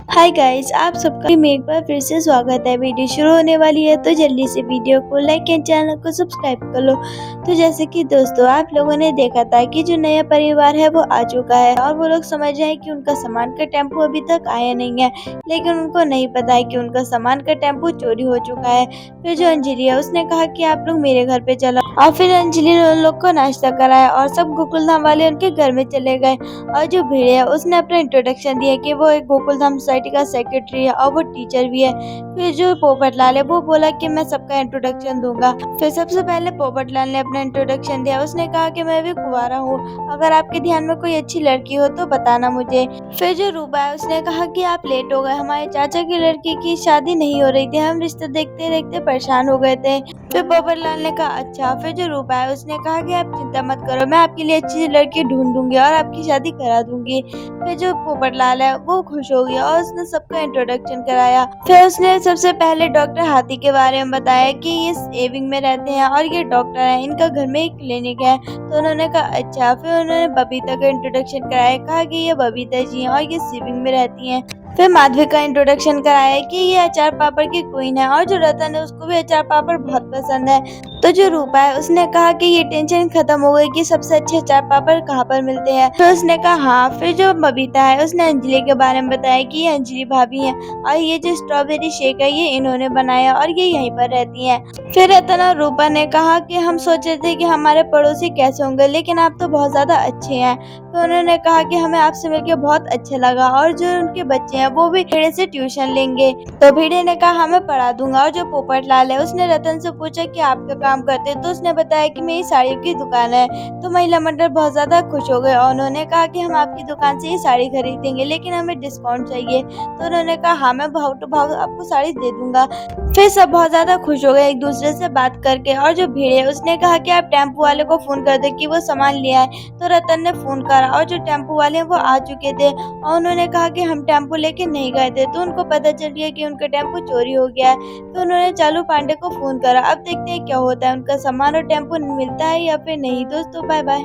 Hi guys, आप सबका एक बार फिर से स्वागत है। वीडियो शुरू होने वाली है तो जल्दी से वीडियो को लाइक एंड चैनल को सब्सक्राइब कर लो। तो जैसे कि दोस्तों, आप लोगों ने देखा था कि जो नया परिवार है वो आ चुका है और वो लोग समझ रहे हैं कि उनका सामान का टेम्पो अभी तक आया नहीं है, लेकिन उनको नहीं पता है कि उनका सामान का टेम्पो चोरी हो चुका है। फिर जो अंजलि है उसने कहा कि आप लोग मेरे घर पे चलो, और फिर अंजलि ने उन लोग को नाश्ता कराया और सब गोकुलधाम वाले उनके घर में चले गए। और जो भीड़ है उसने अपना इंट्रोडक्शन दिया कि वो एक गोकुलधाम सोसाइटी का सेक्रेटरी है और वो टीचर भी है। फिर जो पोपटलाल है वो बोला कि मैं सबका इंट्रोडक्शन दूंगा। फिर सबसे पहले पोपटलाल ने अपना इंट्रोडक्शन दिया। उसने कहा कि मैं भी कुंवारा हूँ, अगर आपके ध्यान में कोई अच्छी लड़की हो तो बताना मुझे। फिर जो रूपा है उसने कहा कि आप लेट हो गए, हमारे चाचा की लड़की की शादी नहीं हो रही थी, हम रिश्ते देखते देखते परेशान हो गए थे। फिर पोपटलाल ने कहा अच्छा। फिर जो रूपा है उसने कहा कि आप चिंता मत करो, मैं आपके लिए अच्छी लड़की ढूंढ दूंगी और आपकी शादी करा दूंगी। फिर जो पोपटलाल है वो खुश हो गया और उसने सबका इंट्रोडक्शन कराया। फिर उसने सबसे पहले डॉक्टर हाथी के बारे में बताया कि ये सेविंग में रहते हैं और ये डॉक्टर हैं, इनका घर में एक क्लिनिक है। तो उन्होंने कहा अच्छा। फिर उन्होंने बबीता का इंट्रोडक्शन कराया, कहा कि ये बबीता जी हैं और ये सेविंग में रहती हैं। फिर माधवी का इंट्रोडक्शन कराया कि ये अचार पापड़ की क्वीन है और जो रतन है उसको भी अचार पापड़ बहुत पसंद है। तो जो रूपा है उसने कहा कि ये टेंशन खत्म हो गई कि सबसे अच्छे अचार पापड़ कहाँ पर मिलते हैं। तो उसने कहा हाँ। फिर जो बबीता है उसने अंजलि के बारे में बताया कि ये अंजलि भाभी है और ये जो स्ट्रॉबेरी शेक है ये इन्होंने बनाया और ये यहीं पर रहती है। फिर रतन और रूपा ने कहा कि हम सोच रहे थे कि हमारे पड़ोसी कैसे होंगे, लेकिन आप तो बहुत ज्यादा अच्छे हैं। तो उन्होंने कहा कि हमें आपसे मिलकर बहुत अच्छा लगा और जो उनके बच्चे हैं वो भी भिड़े से ट्यूशन लेंगे। तो भिड़े ने कहा हाँ मैं पढ़ा दूंगा। और जो पोपटलाल है उसने रतन से पूछा कि आप क्या काम करते हैं। तो उसने बताया कि मेरी साड़ियों की दुकान है। तो महिला मंडल बहुत ज्यादा खुश हो गए और उन्होंने कहा कि हम आपकी दुकान से ही साड़ी खरीदेंगे, लेकिन हमें डिस्काउंट चाहिए। तो उन्होंने कहा हाँ मैं भाव टू भाव आपको साड़ी दे दूंगा। फिर सब बहुत ज्यादा खुश हो गए एक दूसरे से बात करके। और जो भीड़ है उसने कहा कि आप टेम्पो वाले को फोन कर दे कि वो सामान ले आए। तो रतन ने फोन करा और जो टेम्पो वाले हैं वो आ चुके थे और उन्होंने कहा कि हम टेम्पो लेके नहीं गए थे। तो उनको पता चल गया कि उनका टेम्पो चोरी हो गया है। तो उन्होंने चालू पांडे को फोन करा। अब देखते हैं क्या होता है, उनका सामान और टेम्पो मिलता है या फिर नहीं। दोस्तों बाय बाय।